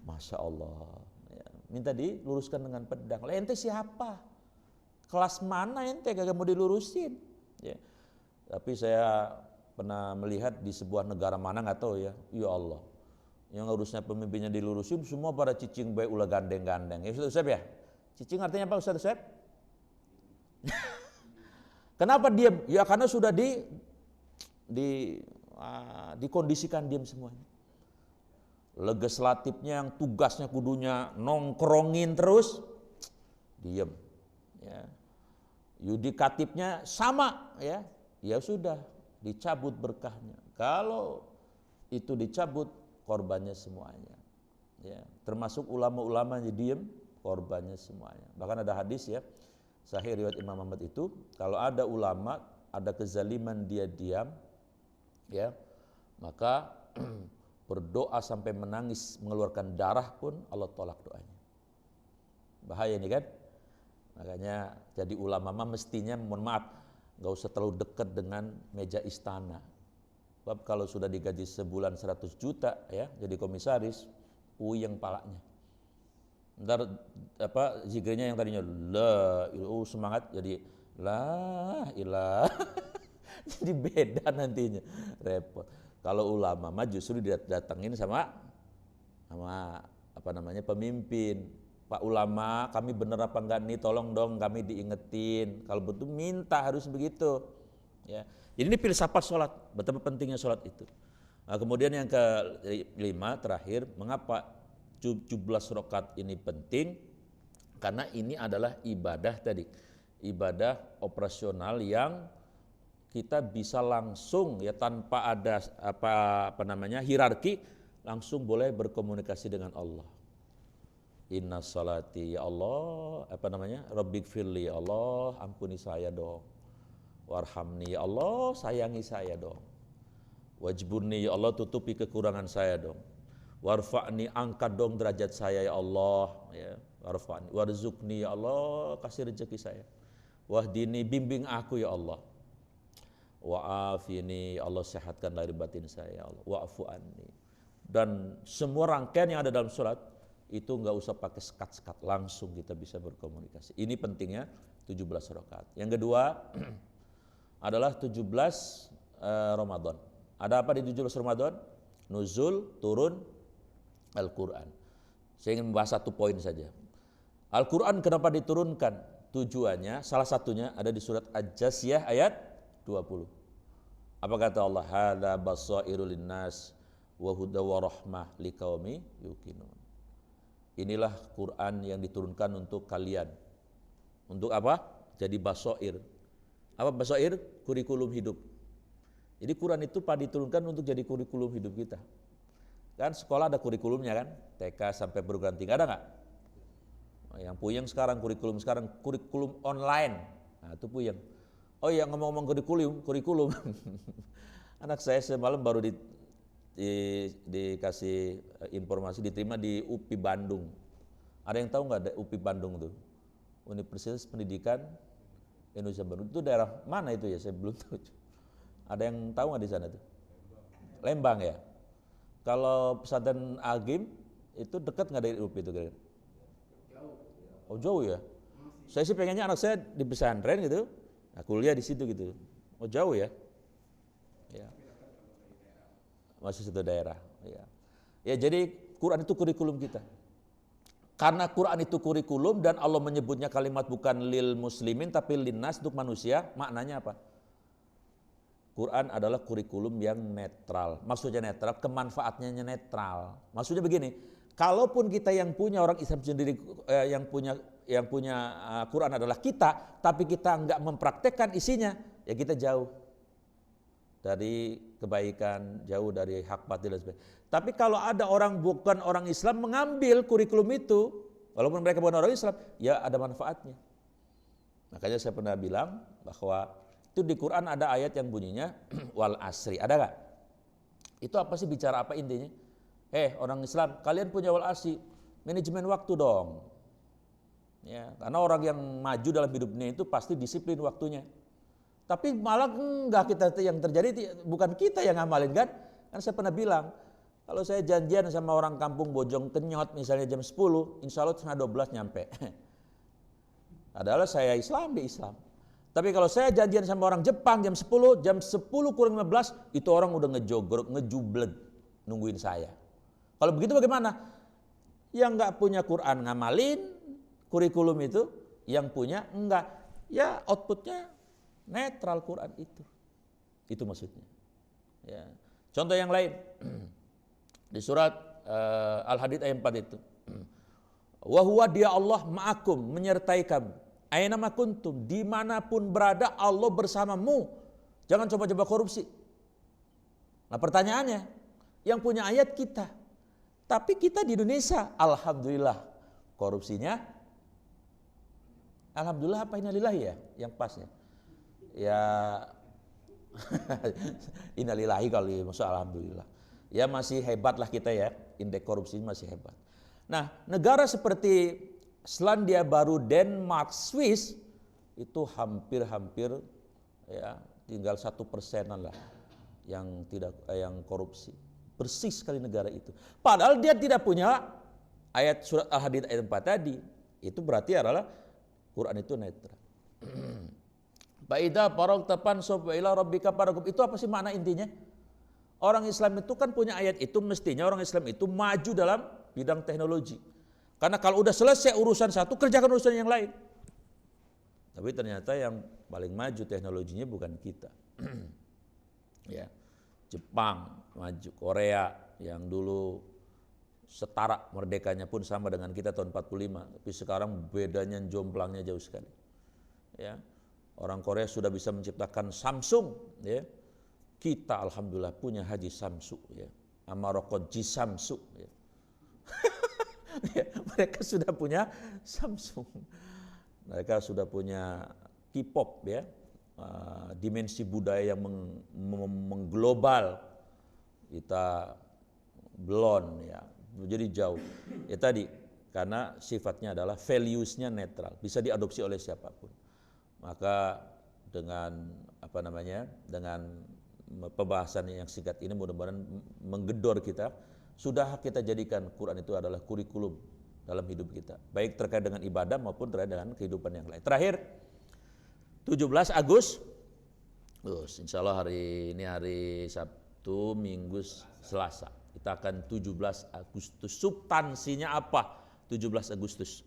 Masya Allah. Ya, minta diluruskan dengan pedang. Lah ente siapa? Kelas mana ente kagak mau dilurusin? Ya. Tapi saya pernah melihat di sebuah negara mana nggak tahu ya. Ya Allah. Yang harusnya pemimpinnya dilurusin semua pada cicing baik ulah gandeng-gandeng. Ya Ustaz ya? Cicing artinya apa Ustaz? Kenapa diam? Ya karena sudah dikondisikan diam semuanya. Legislatifnya yang tugasnya kudunya nongkrongin terus, diam. Ya. Yudikatifnya sama, ya sudah dicabut berkahnya. Kalau itu dicabut, korbannya semuanya. Ya, termasuk ulama-ulama yang diam, korbannya semuanya. Bahkan ada hadis ya, sahih riwayat Imam Ahmad itu, kalau ada ulama, ada kezaliman dia diam, ya, maka berdoa sampai menangis, mengeluarkan darah pun Allah tolak doanya. Bahaya ini kan? Makanya jadi ulama mestinya mohon maaf, nggak usah terlalu dekat dengan meja istana. Sebab kalau sudah digaji sebulan 100 juta ya, jadi komisaris, puyeng palanya. Ntar zikirnya yang tadinya la semangat jadi la ilah. Jadi beda nantinya, repot. Kalau ulama mah justru didatengin sama pemimpin. Pak ulama, kami bener apa enggak nih? Tolong dong kami diingetin. Kalau betul minta harus begitu. Ya. Jadi ini filsafat sholat, betapa pentingnya sholat itu. Nah, kemudian yang kelima terakhir, mengapa 17 rakaat ini penting? Karena ini adalah ibadah tadi, ibadah operasional yang kita bisa langsung ya tanpa ada hierarki, langsung boleh berkomunikasi dengan Allah. Inna salati ya Allah, Rabbighfirli ya Allah, ampuni saya dong. Warhamni ya Allah, sayangi saya dong. Wajburni ya Allah, tutupi kekurangan saya dong. Warfa'ni, angkat dong derajat saya ya Allah, ya. Warfa'ni, warzuqni ya Allah, kasih rezeki saya. Wahdini, bimbing aku ya Allah. Wa'afini ya Allah, sehatkan lahir batin saya ya Allah. Wa'fu anni. Dan semua rangkaian yang ada dalam surat itu nggak usah pakai sekat-sekat, langsung kita bisa berkomunikasi. Ini pentingnya 17 rakaat. Yang kedua adalah 17 Ramadan. Ada apa di 17 Ramadan? Nuzul, turun Al-Quran. Saya ingin membahas satu poin saja. Al-Quran kenapa diturunkan? Tujuannya, salah satunya ada di surat Al-Jasiyah ayat 20. Apa kata Allah? Hadza basairul linnas wa huda wa rahmah liqaumi yuqinun. Inilah Quran yang diturunkan untuk kalian. Untuk apa? Jadi basair. Apa basair? Kurikulum hidup. Jadi Quran itu diturunkan untuk jadi kurikulum hidup kita. Kan sekolah ada kurikulumnya kan? TK sampai perguruan tinggi ada nggak? Yang puyeng sekarang kurikulum online. Nah, itu puyeng. Oh iya, ngomong-ngomong kurikulum. Anak saya semalam baru dikasih informasi diterima di UPI Bandung. Ada yang tahu nggak UPI Bandung tuh? Universitas Pendidikan Indonesia Bandung. Itu daerah mana itu ya? Saya belum tahu. Ada yang tahu nggak di sana tuh? Lembang ya. Kalau pesantren Agim itu dekat nggak dari UPI itu? Jauh. Oh jauh ya. Saya sih pengennya anak saya di pesantren gitu, nah, kuliah di situ gitu. Oh jauh ya? Ya. Masih satu daerah. Ya. Ya jadi Quran itu kurikulum kita. Karena Quran itu kurikulum dan Allah menyebutnya kalimat bukan lil muslimin tapi linnas untuk manusia, maknanya apa? Quran adalah kurikulum yang netral. Maksudnya netral, kemanfaatannya netral. Maksudnya begini, kalaupun kita yang punya orang Islam sendiri yang punya Quran adalah kita, tapi kita enggak mempraktekkan isinya, ya kita jauh dari kebaikan, jauh dari hak batil dan sebagainya. Tapi kalau ada orang bukan orang Islam mengambil kurikulum itu, walaupun mereka bukan orang Islam, ya ada manfaatnya. Makanya saya pernah bilang bahwa itu di Quran ada ayat yang bunyinya wal asri, ada nggak? Itu apa sih, bicara apa intinya? Orang Islam, kalian punya wal asri, manajemen waktu dong. Ya, karena orang yang maju dalam hidupnya itu pasti disiplin waktunya. Tapi malah enggak, kita yang terjadi bukan kita yang ngamalin kan? Kan saya pernah bilang, kalau saya janjian sama orang kampung Bojong Kenyot misalnya jam 10, insya Allah setengah 12 nyampe. Adalah saya Islam di Islam. Tapi kalau saya janjian sama orang Jepang jam 10 kurang 15, itu orang udah ngejogrok, ngejubled nungguin saya. Kalau begitu bagaimana? Yang enggak punya Quran ngamalin kurikulum itu, yang punya enggak. Ya outputnya netral Quran itu. Itu maksudnya. Ya. Contoh yang lain. Di surat Al-Hadid ayat 4 itu. Wa huwa dia Allah ma'akum, menyertai kamu. Aina ma kuntum, dimanapun berada Allah bersamamu. Jangan coba-coba korupsi. Nah pertanyaannya, yang punya ayat kita. Tapi kita di Indonesia, alhamdulillah, korupsinya alhamdulillah apa innalillahi ya yang pasnya? Ya innalillahi kali, maksud alhamdulillah. Ya masih hebat lah kita ya, indeks korupsi masih hebat. Nah negara seperti Selandia Baru, Denmark, Swiss itu hampir ya tinggal 1%-an lah yang korupsi. Bersih sekali negara itu. Padahal dia tidak punya ayat surat Al-Hadid ayat 4 tadi. Itu berarti adalah Quran itu netral. Baida parok tepan sob ila rabbika parakum. Itu apa sih makna intinya? Orang Islam itu kan punya ayat itu, mestinya orang Islam itu maju dalam bidang teknologi. Karena kalau udah selesai urusan satu, kerjakan urusan yang lain. Tapi ternyata yang paling maju teknologinya bukan kita. Ya, Jepang maju, Korea yang dulu setara merdekanya pun sama dengan kita tahun 45, tapi sekarang bedanya jomplangnya jauh sekali. Ya, orang Korea sudah bisa menciptakan Samsung, ya. Kita alhamdulillah punya Haji Samsu, ya. Amarokot Ji Samsu, ya. Ya, mereka sudah punya Samsung, mereka sudah punya K-pop, ya, dimensi budaya yang mengglobal. Kita belum, ya, jadi jauh. Ya tadi karena sifatnya adalah values-nya netral, bisa diadopsi oleh siapapun. Maka dengan dengan pembahasan yang singkat ini mudah-mudahan menggedor kita. Sudah kita jadikan Quran itu adalah kurikulum dalam hidup kita, baik terkait dengan ibadah maupun terkait dengan kehidupan yang lain. Terakhir, 17 Agustus, insya Allah hari ini hari Sabtu, Minggu, Selasa. Kita akan 17 Agustus. Substansinya apa? 17 Agustus.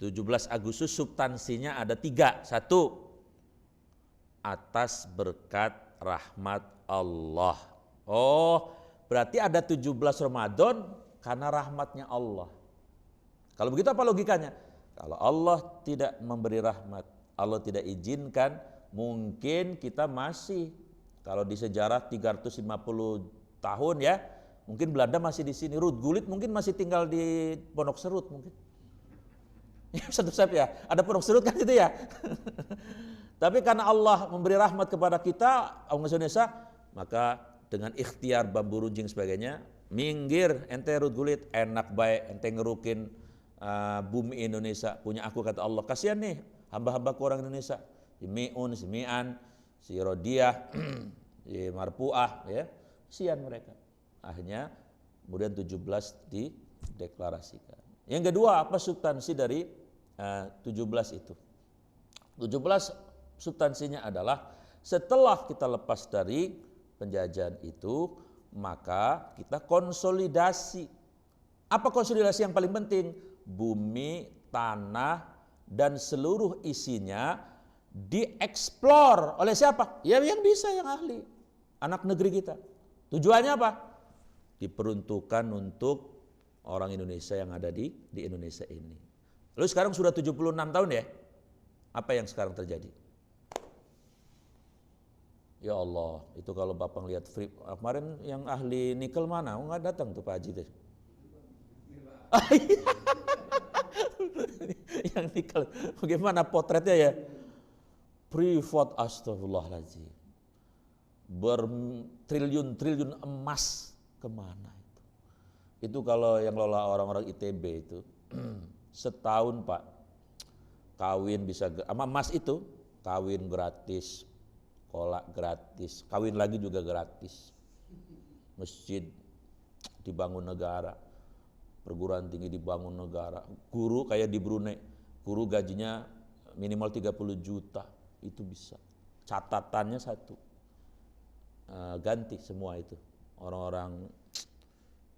17 Agustus substansinya ada 3. 1, atas berkat rahmat Allah. Oh, berarti ada 17 Ramadan karena rahmatnya Allah. Kalau begitu apa logikanya? Kalau Allah tidak memberi rahmat, Allah tidak izinkan, mungkin kita masih, kalau di sejarah 350 tahun ya, mungkin Belanda masih di sini, Ruud Gullit mungkin masih tinggal di Pondok Serut mungkin. Satu sayap ya, ada burung serut kan itu ya. Tapi karena Allah memberi rahmat kepada kita, orang Indonesia, maka dengan ikhtiar bambu runcing sebagainya, minggir ente rut gulit, enak baik ente ngerukin bumi Indonesia punya aku kata Allah. Kasihan nih hamba-hamba orang Indonesia, si Mi'un, si Mi'an, si Rodiah, si Marpuah, ya, kasihan mereka. Akhirnya kemudian 17 dideklarasikan. Yang kedua, apa substansi dari 17 itu? 17 substansinya adalah setelah kita lepas dari penjajahan itu, maka kita konsolidasi. Apa konsolidasi yang paling penting? Bumi, tanah, dan seluruh isinya dieksplor oleh siapa? Ya yang bisa, yang ahli. Anak negeri kita. Tujuannya apa? Diperuntukkan untuk orang Indonesia yang ada di Indonesia ini. Lalu sekarang sudah 76 tahun ya. Apa yang sekarang terjadi? Ya Allah, itu kalau Bapak lihat kemarin yang ahli nikel mana? Oh, nggak datang tuh Pak Haji tuh. Yang nikel, bagaimana potretnya ya? Privat, astagfirullahaladzim. Bertriliun-triliun emas kemana itu? Itu kalau yang lola orang-orang ITB itu setahun Pak, kawin bisa sama emas itu, kawin gratis, kolak gratis, kawin lagi juga gratis, masjid dibangun negara, perguruan tinggi dibangun negara, guru kayak di Brunei, guru gajinya minimal 30 juta, itu bisa. Catatannya satu, ganti semua itu, orang-orang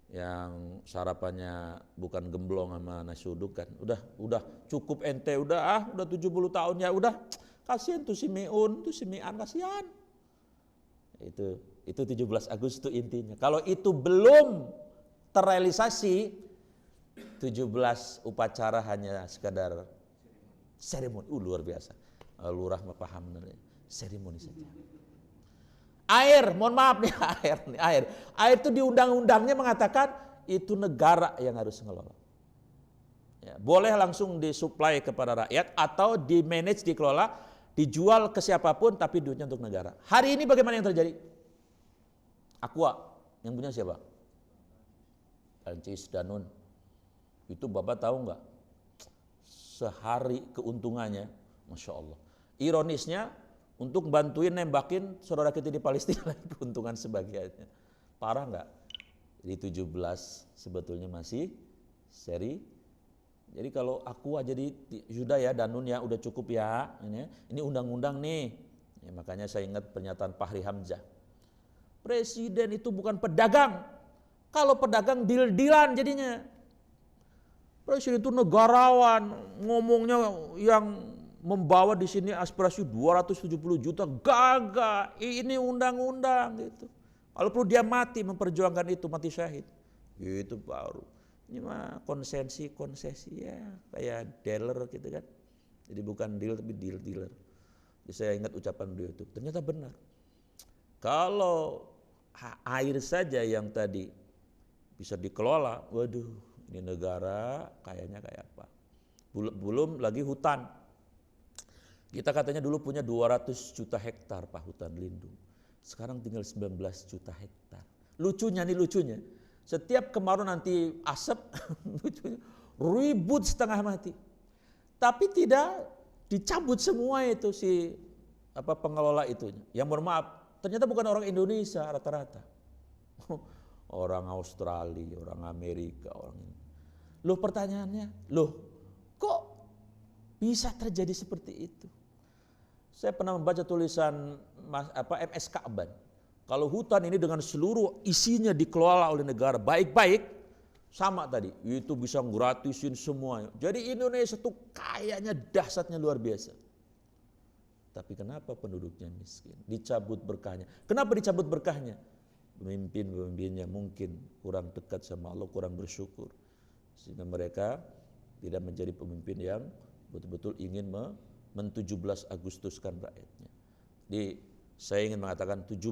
yang sarapannya bukan gemblong sama nasi uduk kan, udah cukup ente, udah 70 tahun ya, udah kasihan tuh si Mi'un, tuh si Mi'an, kasihan. Itu 17 Agustus intinya. Kalau itu belum terrealisasi, 17 upacara hanya sekadar seremoni. Luar biasa. Lurah paham benar, seremoni saja. Air, mohon maaf nih, air. Air itu di undang-undangnya mengatakan itu negara yang harus ngelola. Ya, boleh langsung disuplai kepada rakyat atau di manage, dikelola, dijual ke siapapun tapi duitnya untuk negara. Hari ini bagaimana yang terjadi? Aqua, yang punya siapa? Prancis, Danone. Itu Bapak tahu nggak? Sehari keuntungannya, Masya Allah. Ironisnya, untuk bantuin nembakin saudara kita di Palestina keuntungan sebagiannya. Parah nggak? Di 17 sebetulnya masih seri. Jadi kalau aku jadi sudah ya Danun ya udah cukup ya. Ini undang-undang nih. Ya, makanya saya ingat pernyataan Fahri Hamzah. Presiden itu bukan pedagang. Kalau pedagang deal-dealan jadinya. Presiden itu negarawan, ngomongnya yang membawa di sini aspirasi 270 juta, gagah, ini undang-undang gitu. Kalau perlu dia mati memperjuangkan itu, mati syahid. Itu baru. Ini mah konsesi ya, kayak dealer gitu kan. Jadi bukan deal tapi dealer. Jadi saya ingat ucapan beliau itu, ternyata benar. Kalau air saja yang tadi bisa dikelola, waduh, ini negara kayaknya kayak apa. Belum lagi hutan. Kita katanya dulu punya 200 juta hektar Pak hutan lindung. Sekarang tinggal 19 juta hektar. Lucunya, setiap kemarau nanti asap, ribut setengah mati. Tapi tidak dicabut semua itu si pengelola itunya. Yang mohon maaf, ternyata bukan orang Indonesia rata-rata. Orang Australia, orang Amerika, orang ini. Loh pertanyaannya, kok bisa terjadi seperti itu? Saya pernah membaca tulisan MS Ka'ban. Kalau hutan ini dengan seluruh isinya dikelola oleh negara baik-baik, sama tadi, itu bisa gratisin semuanya. Jadi Indonesia tuh kayaknya dahsyatnya luar biasa. Tapi kenapa penduduknya miskin? Dicabut berkahnya. Kenapa dicabut berkahnya? Pemimpin-pemimpinnya mungkin kurang dekat sama Allah, kurang bersyukur. Sehingga mereka tidak menjadi pemimpin yang betul-betul ingin men-17 Agustuskan rakyatnya. Saya ingin mengatakan 17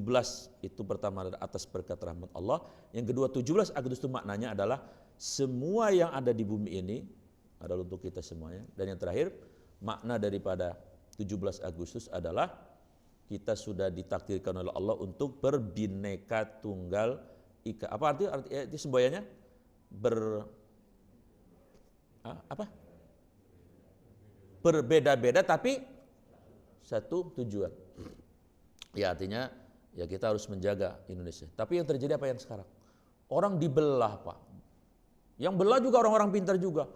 itu pertama dari atas berkat rahmat Allah. Yang kedua 17 Agustus itu maknanya adalah semua yang ada di bumi ini adalah untuk kita semuanya. Dan yang terakhir, makna daripada 17 Agustus adalah kita sudah ditakdirkan oleh Allah untuk berbineka tunggal ika. Apa arti semboyannya? Berbeda-beda tapi satu tujuan. Ya artinya ya kita harus menjaga Indonesia. Tapi yang terjadi apa yang sekarang? Orang dibelah, Pak. Yang belah juga orang-orang pintar juga.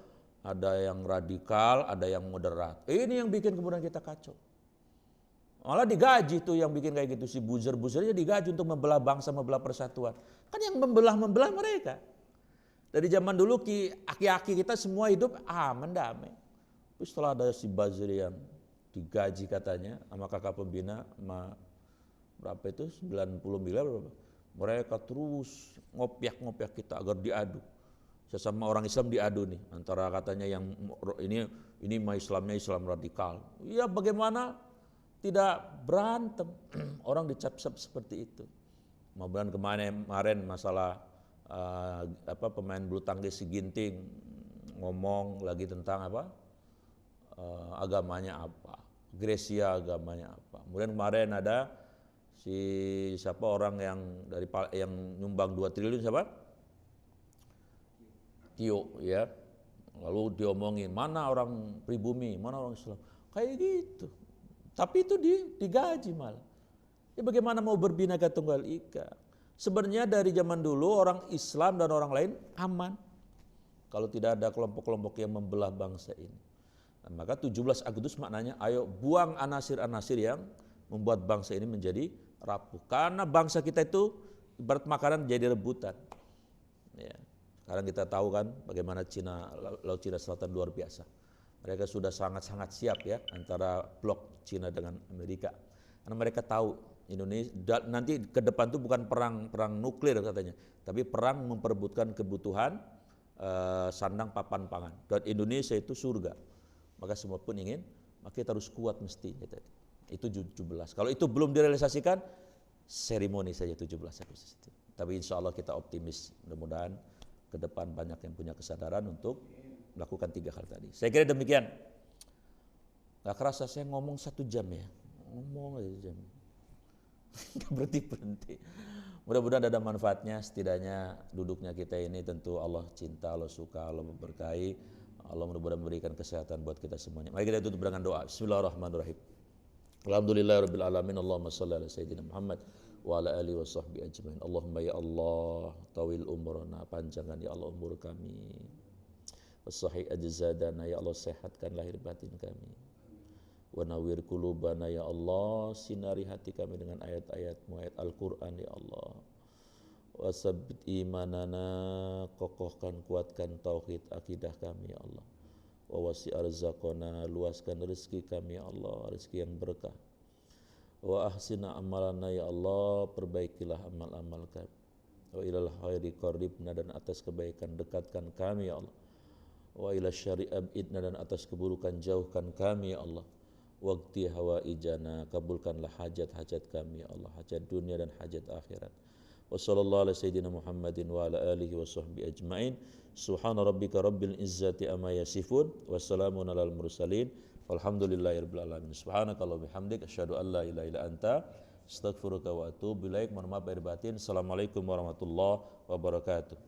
Ada yang radikal, ada yang moderat. Ini yang bikin kemudian kita kacau. Malah digaji tuh yang bikin kayak gitu, si buzzer-buzzernya digaji untuk membelah bangsa, membelah persatuan. Kan yang membelah mereka. Dari zaman dulu aki-aki kita semua hidup aman damai. Terus setelah ada si buzzer yang digaji katanya sama kakak pembina sama berapa itu 90 miliar berapa? Mereka terus ngopiak kita agar diadu. Sesama orang Islam diadu nih, antara katanya yang ini mah Islamnya Islam radikal. Ya bagaimana tidak berantem? Orang dicap-cap seperti itu. Bulan kemarin masalah pemain bulu tangkis si Ginting ngomong lagi tentang agamanya apa, Grecia agamanya apa. Kemudian kemarin ada siapa orang yang nyumbang 2 triliun siapa? Tio ya. Lalu diomongin mana orang pribumi, mana orang Islam. Kayak gitu. Tapi itu digaji malah. Ya bagaimana mau berbineka tunggal ika? Sebenarnya dari zaman dulu orang Islam dan orang lain aman. Kalau tidak ada kelompok-kelompok yang membelah bangsa ini. Nah, maka 17 Agustus maknanya ayo buang anasir-anasir yang membuat bangsa ini menjadi rapuh. Karena bangsa kita itu ibarat makanan jadi rebutan. Ya. Sekarang kita tahu kan bagaimana Laut Cina Selatan luar biasa. Mereka sudah sangat-sangat siap ya antara blok Cina dengan Amerika. Karena mereka tahu Indonesia nanti ke depan itu bukan perang nuklir katanya, tapi perang memperebutkan kebutuhan sandang papan pangan. Dan Indonesia itu surga. Maka semua pun ingin, maka kita harus kuat mesti. Itu 17. Kalau itu belum direalisasikan, seremoni saja 17 Agustus itu. Tapi insya Allah kita optimis, mudah-mudahan ke depan banyak yang punya kesadaran untuk melakukan 3 hal tadi. Saya kira demikian. Gak kerasa saya ngomong 1 jam ya. Ngomong aja jam. Gak berhenti. Mudah-mudahan ada manfaatnya, setidaknya duduknya kita ini tentu Allah cinta, Allah suka, Allah memberkahi. Allah mudah-mudahan memberikan kesehatan buat kita semuanya. Mari kita tutup dengan doa. Bismillahirrahmanirrahim. Alhamdulillahirabbil alamin. Allahumma shalli ala sayyidina Muhammad wa ala alihi wa sahbihi ajmain. Allahumma ya Allah, tawil umurna, panjangkan ya Allah umur kami. Wasahih ajzadana ya Allah, sehatkan lahir batin kami. Wa nawwir qulubana ya Allah, sinari hati kami dengan ayat-ayat-Mu, ayat Al-Qur'an ya Allah. Wasabbit imanana, kokohkan kuatkan tauhid akidah kami ya Allah. Wa wasi' arzaqana, luaskan rezeki kami ya Allah, rezeki yang berkah. Wa ahsina amalana ya Allah, perbaikilah amal-amal kami. Wa ilal khairi qaribna, dan atas kebaikan dekatkan kami ya Allah. Wa ila syari abidna, dan atas keburukan jauhkan kami ya Allah. Waqti hawaijana, kabulkanlah hajat-hajat kami ya Allah, hajat dunia dan hajat akhirat. Wa sallallahu ala sayyidina Muhammadin wa ala alihi wa sahbihi ajmain. Subhana rabbika rabbil izzati amma yasifun, wa salamun alal mursalin, walhamdulillahirabbil alamin. Subhanakallahumma bihamdik, asyhadu an la ilaha illa anta, astaghfiruka wa atubu ilaik. Mohon maaf lahir batin. Assalamualaikum warahmatullahi wabarakatuh.